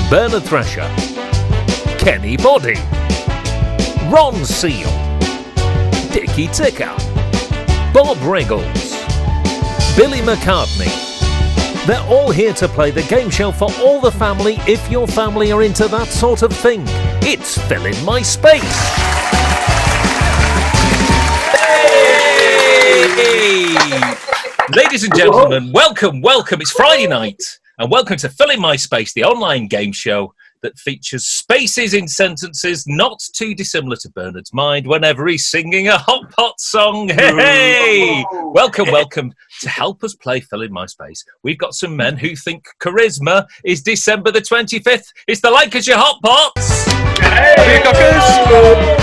Bernard Thrasher, Kenny Body, Ron Seal, Dickie Ticker, Bob Riggles, Billy McCartney. They're all here to play the game show for all the family if your family are into that sort of thing. It's Fill in My Space. Hey! Ladies and gentlemen, welcome. It's Friday night, and welcome to Fill in My Space, the online game show that features spaces in sentences not too dissimilar to Bernard's mind whenever he's singing a Hotpot song. Hey! Welcome. To help us play Fill in My Space, we've got some men who think charisma is December the 25th. It's the Lancashire Hotpots! Hey!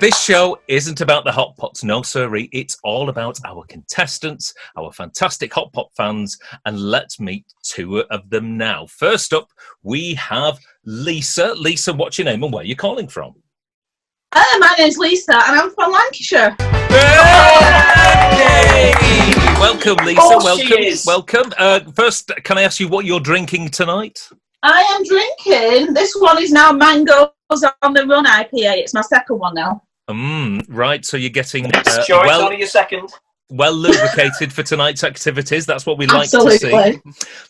This show isn't about the Hotpots, no sirree. It's all about our contestants, our fantastic Hotpot fans, and let's meet two of them now. First up, we have Lisa. Lisa, what's your name and where are you calling from? My name's Lisa and I'm from Lancashire. Hey! Welcome, Lisa. Welcome. First, can I ask you what you're drinking tonight? I am drinking, this one is now Mangoes on the Run IPA. It's my second one now. Right, so you're getting it's only your second. Well lubricated for tonight's activities. That's what we like Absolutely. to see.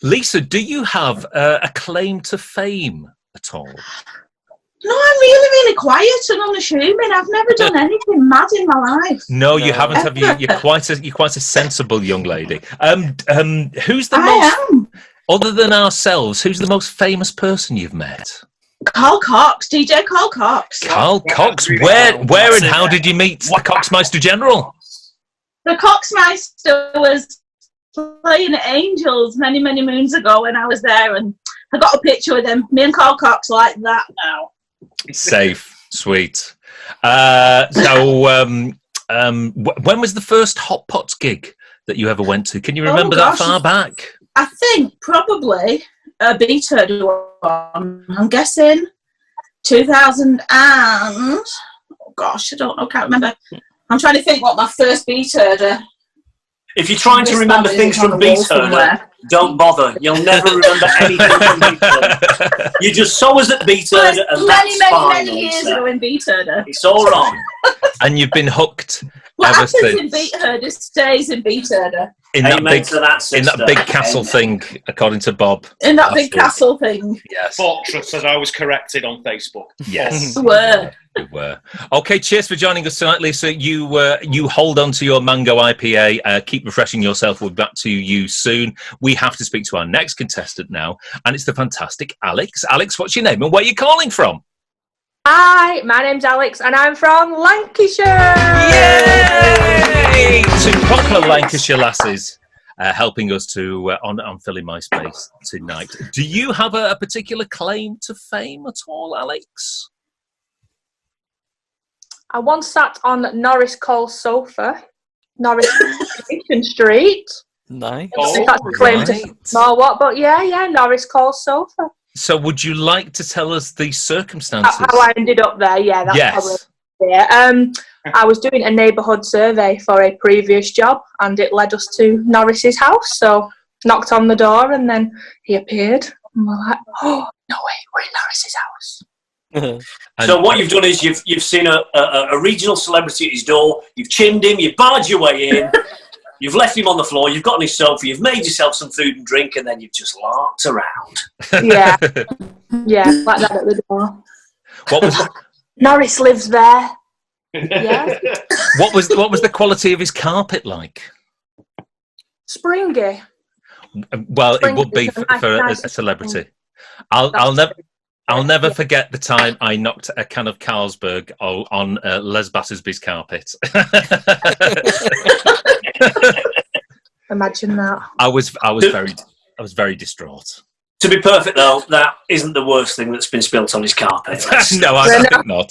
Lisa, do you have a claim to fame at all? No, I'm really quiet and unassuming. I've never done anything mad in my life. No, you haven't, have you? You're quite a sensible young lady. Who's the am. Other than ourselves, who's the most famous person you've met? Carl Cox, DJ Carl Cox. Carl Cox. Where and how did you meet the Coxmeister General? The Coxmeister was playing at Angels many moons ago when I was there, and I got a picture with him. Me and Carl Cox like that now. Safe, sweet. When was the first Hotpots gig that you ever went to? Can you remember that far back? I think probably a beta one. I'm guessing 2000 and I don't know, can't remember. I'm trying to think what my first beta. If you're trying to remember things from Beat-Herder, don't bother. You'll never remember anything from Beat-Herder. You just saw us at Beat-Herder, and that's fine. Many years ago in Beat-Herder. It's all wrong. And you've been hooked what ever happens since. In Beat-Herder stays in Beat-Herder. In that big castle thing, according to Bob. In that big castle thing. Yes. Fortress, as I was corrected on Facebook. Yes. We were. Okay, cheers for joining us tonight, Lisa. You hold on to your mango IPA. Keep refreshing yourself. We'll be back to you soon. We have to speak to our next contestant now, and it's the fantastic Alex. Alex, what's your name and where are you calling from? Hi, my name's Alex and I'm from Lancashire! Yay! Two proper Lancashire lasses helping us to on Fill in My Space tonight. Do you have a particular claim to fame at all, Alex? I once sat on Norris Cole's sofa, Norris Street. Nice. That's a claim to small what, but yeah, Norris Cole's sofa. So would you like to tell us the circumstances? How I ended up there, yeah. That's probably I was doing a neighbourhood survey for a previous job and it led us to Norris's house. So knocked on the door and then he appeared and we're like, oh, no way, we're in Norris's house. So what you've done is you've seen a regional celebrity at his door, you've chinned him, you've barged your way in, you've left him on the floor, you've got on his sofa, you've made yourself some food and drink, and then you've just larked around. Yeah, like that at the door. What was Norris lives there. Yeah. What was the quality of his carpet like? Springy. Well, it would be for a celebrity. I'll never forget the time I knocked a can of Carlsberg on Les Battersby's carpet. Imagine that. I was very distraught. To be perfect, though, that isn't the worst thing that's been spilt on his carpet. No, I think not.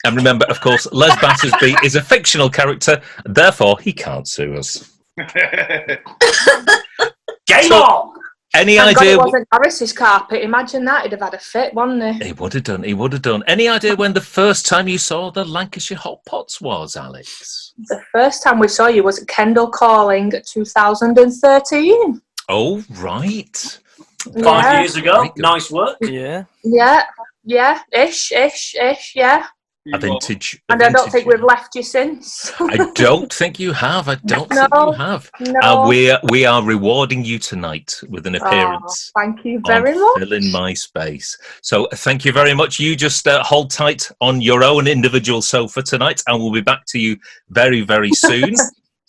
And remember, of course, Les Battersby is a fictional character, therefore he can't sue us. Game on! Any Thank idea? God it wasn't Norris's carpet. Imagine that. He'd have had a fit, wouldn't he? He would have done. Any idea when the first time you saw the Lancashire Hotpots was, Alex? The first time we saw you was at Kendall Calling 2013. Oh, right. 5 years ago. Nice work. Yeah, ish, yeah. A vintage. And I don't think we've left you since. I don't think you have. I don't think you have. No. We are rewarding you tonight with an appearance. Thank you very much. Filling my space. So thank you very much. You just hold tight on your own individual sofa tonight, and we'll be back to you very, very soon.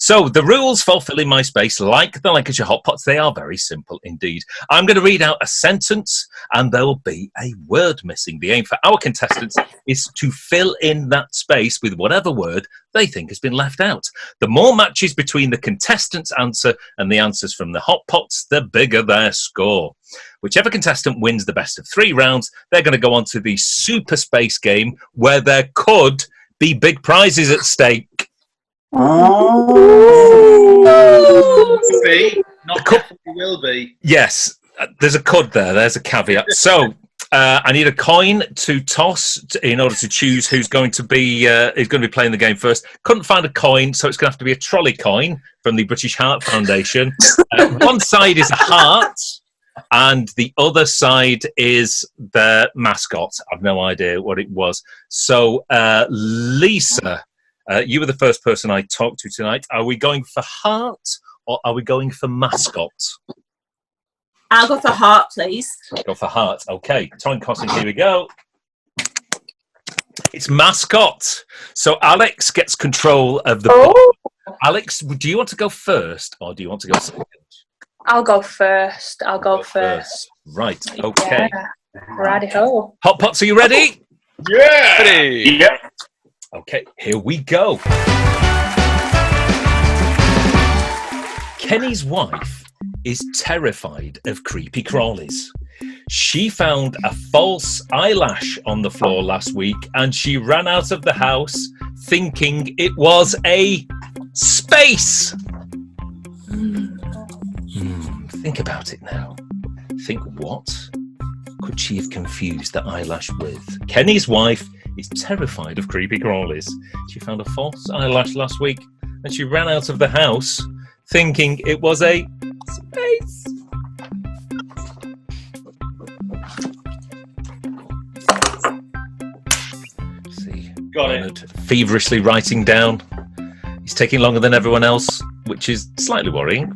So the rules for Filling My Space, like the Lancashire Hotpots, they are very simple indeed. I'm going to read out a sentence and there will be a word missing. The aim for our contestants is to fill in that space with whatever word they think has been left out. The more matches between the contestants' answer and the answers from the Hotpots, the bigger their score. Whichever contestant wins the best of 3 rounds, they're going to go on to the Super Space game where there could be big prizes at stake. Will be. Yes, there's a could there. There's a caveat. So I need a coin to toss in order to choose who's going to be playing the game first. Couldn't find a coin, so it's going to have to be a trolley coin from the British Heart Foundation. One side is a heart, and the other side is the mascot. I've no idea what it was. So Lisa. You were the first person I talked to tonight. Are we going for heart or are we going for mascot? I'll go for heart, please. Go for heart. Okay, time costing, here we go. It's mascot. So Alex gets control of the board. Alex, do you want to go first or do you want to go second? I'll go first. I'll go first. Right, okay. Yeah. Righty-ho. Hotpots, are you ready? Yeah! Ready. Yeah. Okay, here we go. Kenny's wife is terrified of creepy crawlies. She found a false eyelash on the floor last week and she ran out of the house thinking it was a space. Think about it now. Think, what could she have confused the eyelash with? Kenny's wife is terrified of creepy crawlies. She found a false eyelash last week and she ran out of the house thinking it was a space. See, got Leonard it. Feverishly writing down. He's taking longer than everyone else, which is slightly worrying.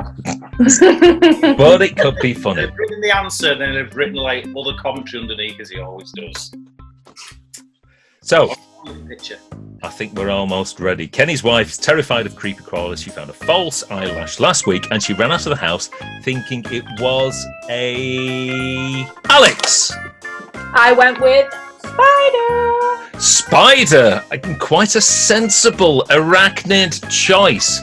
But it could be funny. They've written the answer, then they've written like other commentary underneath, as he always does. So, I think we're almost ready. Kenny's wife is terrified of creepy crawlers. She found a false eyelash last week and she ran out of the house thinking it was a... Alex! I went with spider. Spider! Quite a sensible arachnid choice.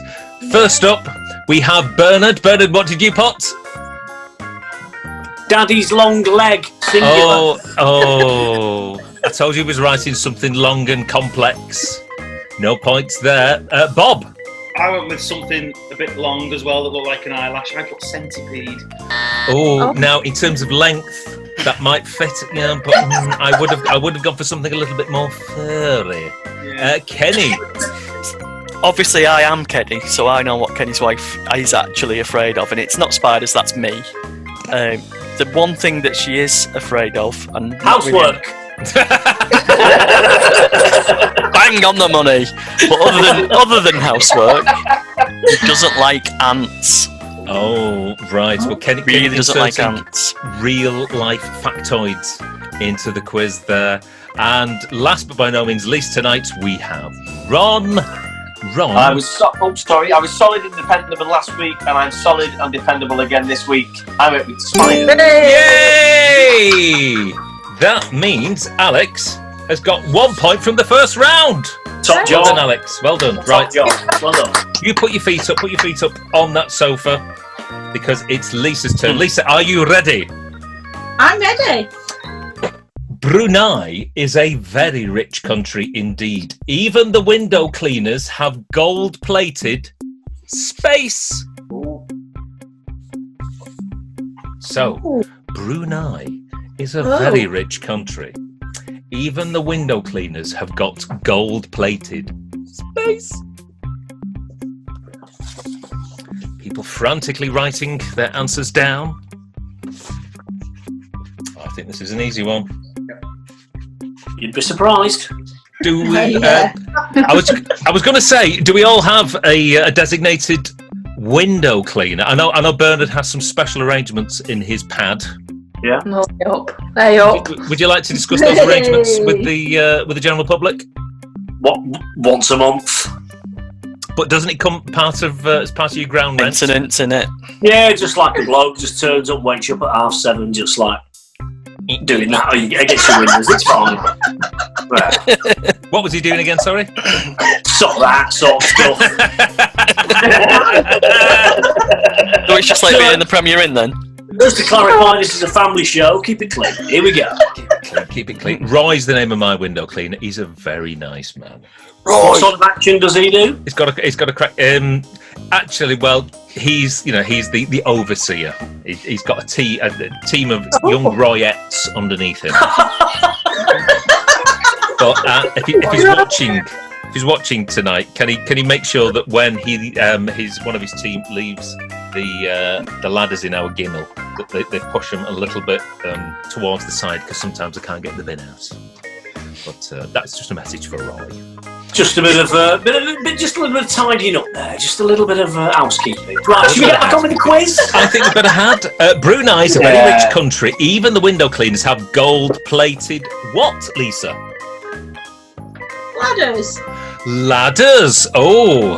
First up, we have Bernard. Bernard, what did you put? Daddy's long leg, singular. Oh. I told you he was writing something long and complex. No points there. Bob? I went with something a bit long as well that looked like an eyelash. I put centipede. Oh, now in terms of length, that might fit. Yeah, but I would have gone for something a little bit more furry. Yeah. Kenny? Obviously, I am Kenny, so I know what Kenny's wife is actually afraid of, and it's not spiders, that's me. The one thing that she is afraid of... and housework! Bang on the money! But other than housework, he doesn't like ants. Oh, right. Well, Kenny really doesn't like ants. Real-life factoids into the quiz there. And last but by no means least tonight, we have Ron. I was solid and dependable last week, and I'm solid and dependable again this week. I went with spider. Yay! That means Alex has got 1 point from the first round. Top job. Well done, Alex. Well done. Right. Top job. Well done. You put your feet up. Put your feet up on that sofa because it's Lisa's turn. Lisa, are you ready? I'm ready. Brunei is a very rich country indeed. Even the window cleaners have gold-plated space. So, Brunei is a very rich country. Even the window cleaners have got gold-plated space. People frantically writing their answers down. think this is an easy one. You'd be surprised. Do we? Yeah. I was going to say, do we all have a designated window cleaner? I know Bernard has some special arrangements in his pad. Yeah. No, hey up. Would you like to discuss those arrangements with the general public? What? Once a month. But doesn't it come as part of your ground rent? Maintenance, innit? Yeah, just like a bloke just turns up, wakes you up at 7:30, just like doing that against your windows. It's fine. Right. What was he doing again? Sorry. Sort of stuff. So it's just like being in the Premier Inn then? Just to clarify, this is a family show. Keep it clean. Here we go. Keep it clean. Roy's the name of my window cleaner. He's a very nice man. What sort of action does he do? He's got a crack. Actually, well, he's the overseer. He's got a team of young Royettes underneath him. But if he's watching tonight, can he make sure that when one of his team leaves the ladders in our ginnel, that they push them a little bit towards the side, because sometimes they can't get the bin out. But that's just a message for Roy. Just a bit of just a little bit of tidying up there. Just a little bit of housekeeping. Right, should we get back on with the quiz? I think we better have. Brunei's a very rich country. Even the window cleaners have gold-plated what, Lisa? Ladders. Ladders. Oh.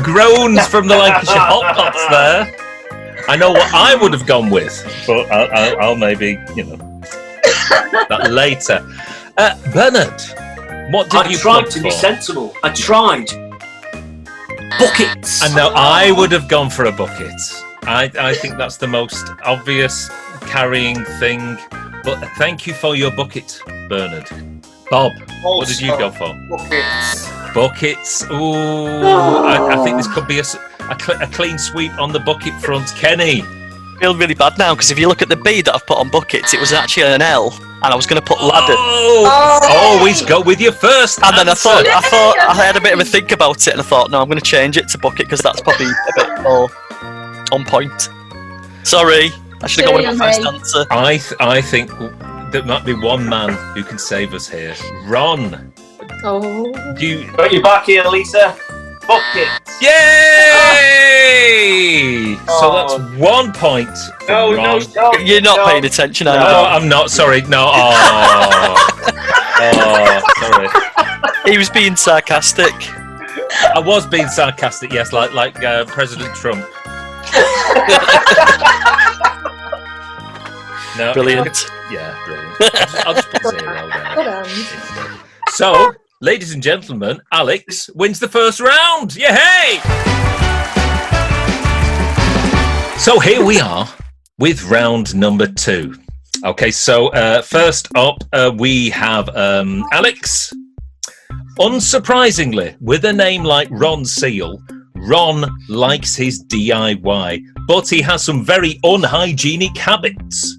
Groans from the Lancashire Hotpots there. I know what I would have gone with, but I'll maybe, that later. Bernard, what did you tried to for? be sensible. I tried. Buckets. I know, I would have gone for a bucket. I think that's the most obvious carrying thing. But thank you for your bucket, Bernard. Bob, what did you go for? Buckets. Buckets. Ooh, I think this could be a clean sweep on the bucket front. Kenny. I feel really bad now, because if you look at the B that I've put on buckets, it was actually an L, and I was going to put ladders. Always go with your first And then I answer. thought I had a bit of a think about it, and I thought, no, I'm going to change it to bucket, because that's probably a bit more on point. Sorry, I should have gone with my first answer. I think there might be one man who can save us here. Ron. Oh. Got you back here, Lisa. Buckets. Yay! So that's 1 point. No, Ron. no. You're not paying attention, are you? No, I'm not. Sorry. No. Sorry. He was being sarcastic. I was being sarcastic. Yes, like President Trump. No, Brilliant. Yeah, brilliant. I'll just put 0 there. So, ladies and gentlemen, Alex wins the first round. Yay! So here we are with round number 2. Okay, so first up we have Alex. Unsurprisingly, with a name like Ron Seal, Ron likes his DIY, but he has some very unhygienic habits.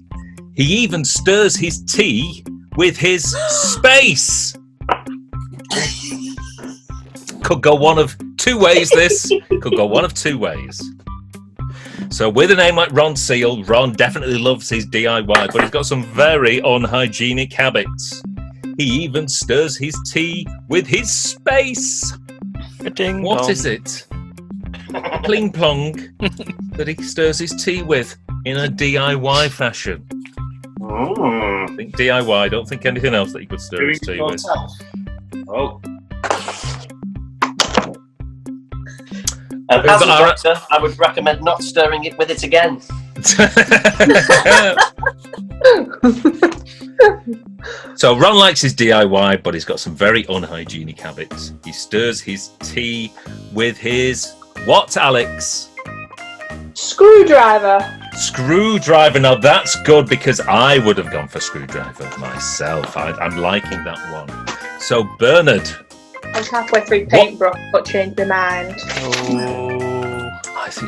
He even stirs his tea with his space. Could go one of 2 ways, this. Could go one of 2 ways. So with a name like Ron Seal, Ron definitely loves his DIY, but he's got some very unhygienic habits. He even stirs his tea with his space. What is it? Pling plong that he stirs his tea with in a DIY fashion. I think DIY, don't think anything else that he could stir his tea with. Oh. As a doctor, I would recommend not stirring it with it again. So Ron likes his DIY, but he's got some very unhygienic habits. He stirs his tea with his what, Alex? Screwdriver. Screwdriver. Now that's good, because I would have gone for screwdriver myself. I'm liking that one. So Bernard. I was halfway through paintbrush, but changed my mind.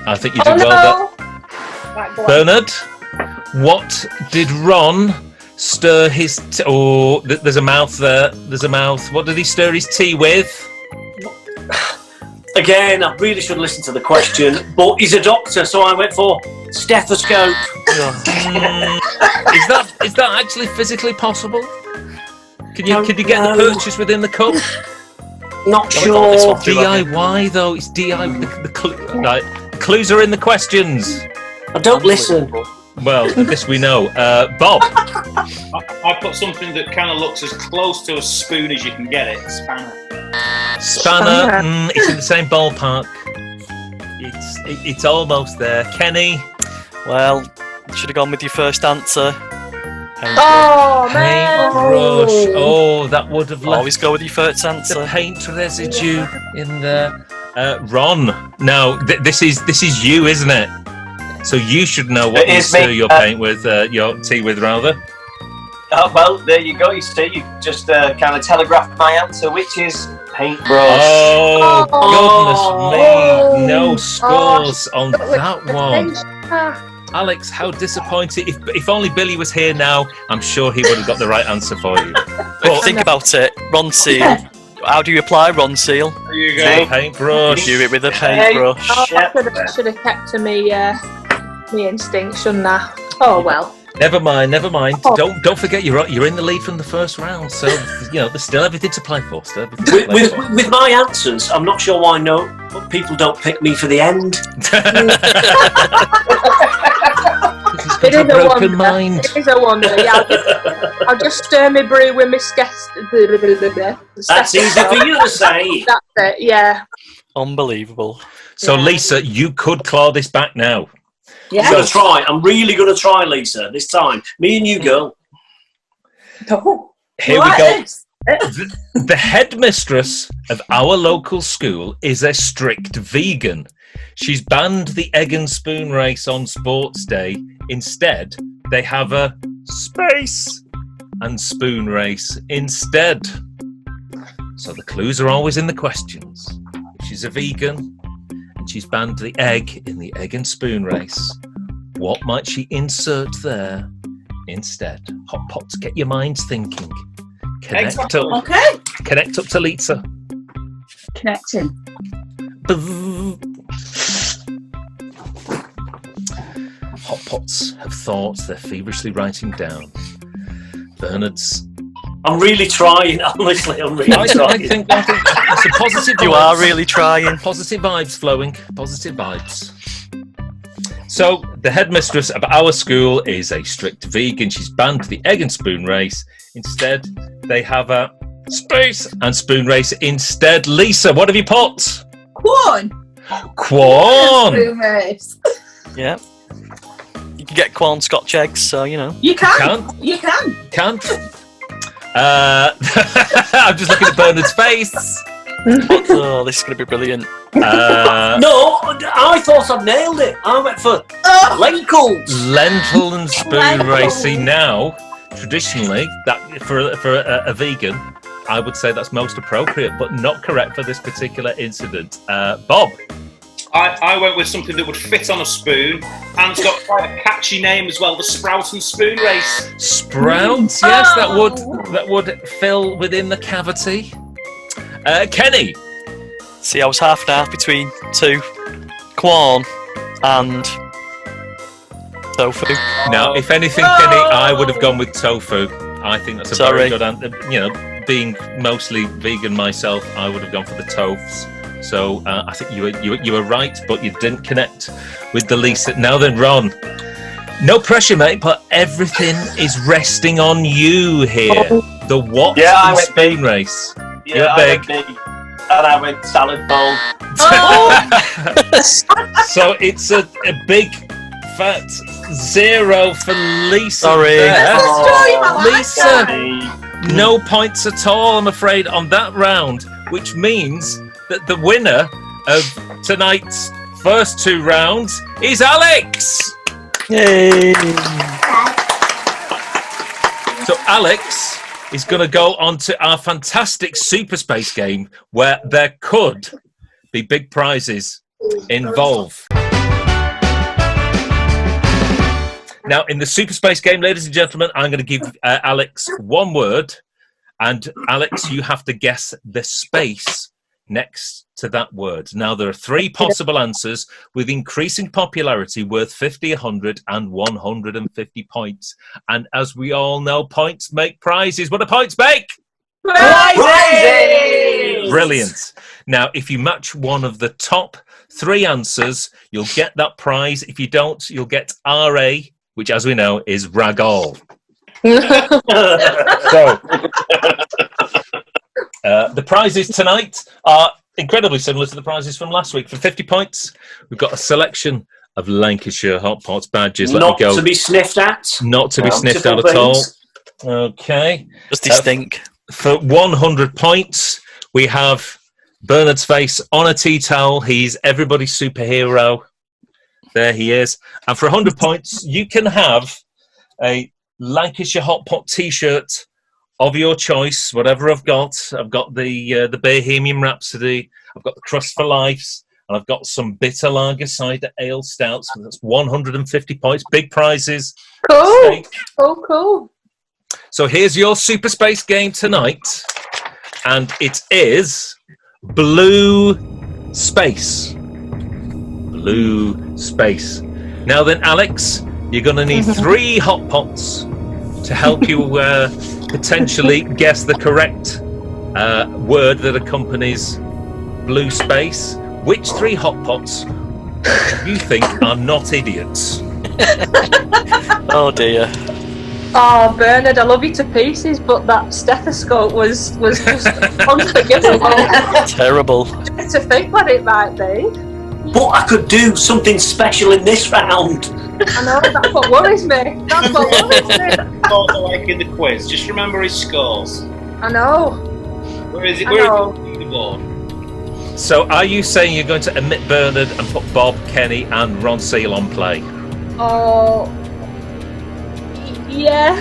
I think you did well there. Bernard, what did Ron stir his there's a mouth there. There's a mouth. What did he stir his tea with? Again, I really should listen to the question, but he's a doctor, so I went for stethoscope. Is that actually physically possible? Can you get the purchase within the cup? Not sure. DIY though, it's DIY. Right, clues are in the questions. I don't listen. Well, this we know. Bob. I put something that kind of looks as close to a spoon as you can get it. Spanner. It's in the same ballpark. It's almost there. Kenny. Well, should have gone with your first answer. Paintbrush. Oh, that would have left. Always go with your first answer. The paint residue in there. Ron. Now this is you, isn't it? So you should know what you stir your paint with, your tea with, rather. Oh, well, there you go. You see, you just kind of telegraphed my answer, which is paintbrush. Oh, goodness me. No scores on that one. Alex, how disappointing. If only Billy was here now, I'm sure he would have got the right answer for you. But think about it. Ron Seal. How do you apply Ron Seal? There you go. Paintbrush. Do it with a paintbrush. I should have kept to me instinct, shouldn't I? Oh well. Never mind. Don't forget you're in the lead from the first round, so there's still everything to play for. With my answers, I'm not sure why people don't pick me for the end. It is a broken mind. It is a wonder. Yeah, I'll just stir my brew with my That's easy for you to say. That's it. Yeah. Unbelievable. So Lisa, you could claw this back now. Yeah. I'm going to try. I'm really going to try, Lisa, this time. Me and you, girl. Here we go. The headmistress of our local school is a strict vegan. She's banned the egg and spoon race on sports day. Instead, they have a space and spoon race instead. So the clues are always in the questions. If she's a vegan and she's banned the egg in the egg and spoon race, what might she insert there instead? Hotpots, get your minds thinking. Connect up to Lisa. Connecting. Hotpots have thoughts they're feverishly writing down. Bernard's. I'm really trying, honestly. I'm really trying. I think it's a positive vibes. You are really trying. Positive vibes flowing. Positive vibes. So, the headmistress of our school is a strict vegan. She's banned the egg and spoon race. Instead, they have a space and spoon race instead. Lisa, what have you put? Corn. Spoon race. Yeah. You can get corn Scotch eggs, so You can. You can. Can't. I'm just looking at Bernard's face. Oh, this is going to be brilliant. No, I thought I nailed it. I went for lentils. Lentil and spoon racing now. Traditionally, that for a vegan, I would say that's most appropriate, but not correct for this particular incident. Bob. I went with something that would fit on a spoon, and it's got quite a catchy name as well, the Sprout and Spoon Race. Sprouts, yes, that would fill within the cavity. Kenny. See, I was half and half between two, corn and tofu. Now, if anything, Kenny, I would have gone with tofu. I think that's a very good answer. Being mostly vegan myself, I would have gone for the toafs. So I think you were right, but you didn't connect with the Lisa. Now then, Ron. No pressure, mate, but everything is resting on you here. The what and spoon race. Yeah, You're big. And I went salad bowl. So it's a big fat 0 for Lisa. Sorry. Lisa, no points at all, I'm afraid, on that round, which means that the winner of tonight's first two rounds is Alex. Yay! So Alex is going to go on to our fantastic Super Space game where there could be big prizes involved. Now, in the Super Space game, ladies and gentlemen, I'm going to give Alex one word. And Alex, you have to guess the space next to that word. Now, there are 3 possible answers with increasing popularity worth 50, 100 and 150 points. And as we all know, points make prizes. What do points make? Prizes! Brilliant. Now, if you match one of the top 3 answers, you'll get that prize. If you don't, you'll get RA, which, as we know, is rag all. So, the prizes tonight are incredibly similar to the prizes from last week. For 50 points, we've got a selection of Lancashire Hotpots badges. Not to be sniffed at. Not to be sniffed at at all. Okay. Does he stink? For 100 points, we have Bernard's face on a tea towel. He's everybody's superhero. There he is. And for 100 points, you can have a Lancashire Hotpot T-shirt of your choice, whatever I've got. I've got the Bohemian Rhapsody. I've got the Crust for Lives. And I've got some bitter lager cider ale stouts. So that's 150 points. Big prizes. Cool. Cool. So here's your Super Space game tonight. And it is Blue Space. Blue Space. Now then, Alex, you're going to need 3 hot pots to help you potentially guess the correct word that accompanies blue space. Which 3 hot pots you think are not idiots? Oh dear. Oh, Bernard, I love you to pieces, but that stethoscope was just unforgivable. Terrible. Just to think what it might be. But I could do something special in this round. I know, that's what worries me. That's what worries me. Like in the quiz, just remember his scores. I know. Where is it? I Where know. is it on the board? So are you saying you're going to omit Bernard and put Bob, Kenny and Ron Seal on play? Oh, yeah.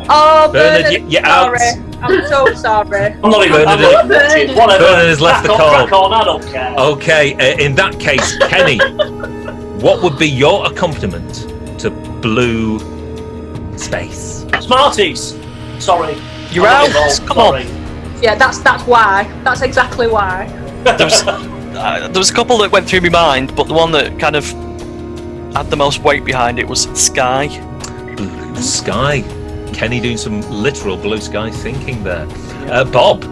Oh, Bernard, you're out. sorry. I'm so sorry. I'm not even Bernard whatever. Bernard has left the call. Crack on, I don't care. Okay, in that case, Kenny, what would be your accompaniment to blue space? Smarties. Sorry. You're I'm out. not involved, Come sorry. on. Yeah, that's why. That's exactly why. There was a couple that went through my mind, but the one that kind of had the most weight behind it was sky. Blue sky. Kenny doing some literal blue sky thinking there. Bob.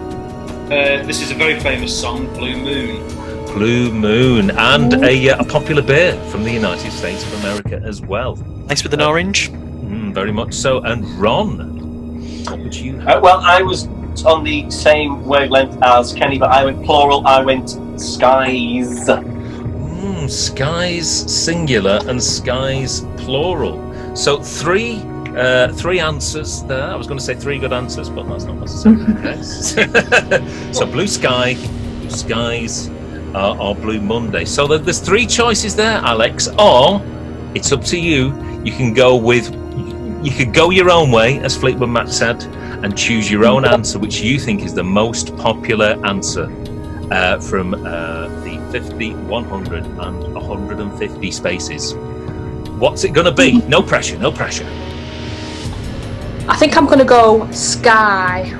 This is a very famous song, Blue Moon. Blue Moon. And a popular beer from the United States of America as well. Nice with an orange. Very much so. And Ron, what would you have? Well, I was on the same wavelength as Kenny, but I went plural. I went skies. Skies singular and skies plural. So 3 answers there. I was going to say 3 good answers, but that's not necessarily the case. So blue sky, blue skies, or Blue Monday. So there's 3 choices there, Alex. Or it's up to you. You could go your own way, as Fleetwood Mac said, and choose your own answer, which you think is the most popular answer from the 50, 100 and 150 spaces. What's it going to be? No pressure, no pressure. I think I'm going to go sky.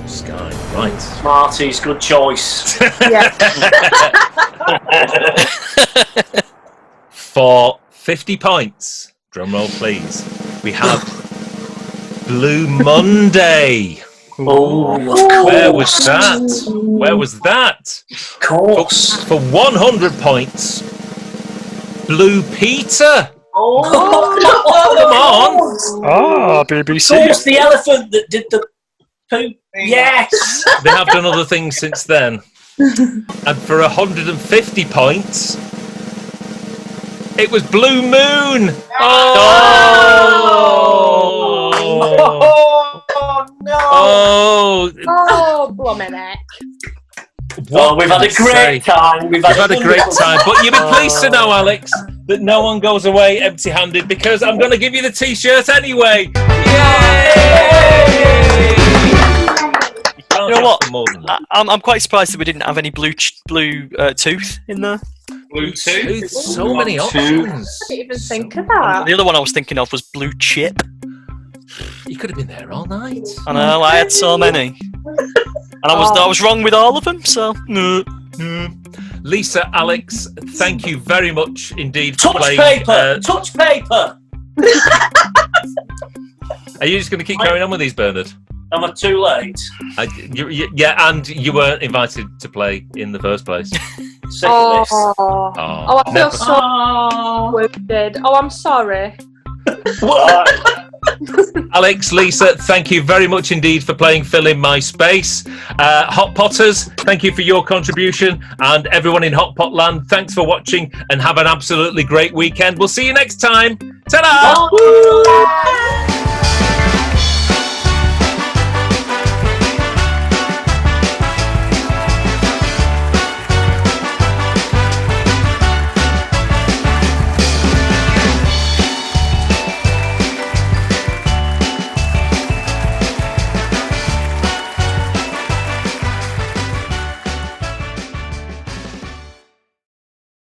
Sky, right. Smarties, good choice. Yeah. For 50 points, drum roll please, we have Blue Monday. Oh, of course. Where was that? Where was that? Of course. For 100 points, Blue Peter. Oh, Come on. Ah, BBC. Who's the elephant that did the poop? Yes. They have done other things since then. And for 150 points, it was Blue Moon. Oh no! Oh, blooming heck. Well, we've had a great time. We've had a great time. But you'll be pleased to know, Alex, that no one goes away empty-handed because I'm going to give you the T-shirt anyway. Yay! You know what? I'm quite surprised that we didn't have any blue tooth in there. Blue tooth. So many options. I didn't even think of that. The other one I was thinking of was blue chip. You could have been there all night. I know, I had so many. And I was wrong with all of them, so... Lisa, Alex, thank you very much indeed for Touch playing. paper! Touch paper! Are you just going to keep carrying on with these, Bernard? Am I too late? Yeah, and you weren't invited to play in the first place. Sick of this. I feel so wounded. Oh, I'm sorry. Alex, Lisa, thank you very much indeed for playing Fill in My Space. Hotpotters, thank you for your contribution. And everyone in Hotpot land, thanks for watching and have an absolutely great weekend. We'll see you next time. Ta-da! Bye.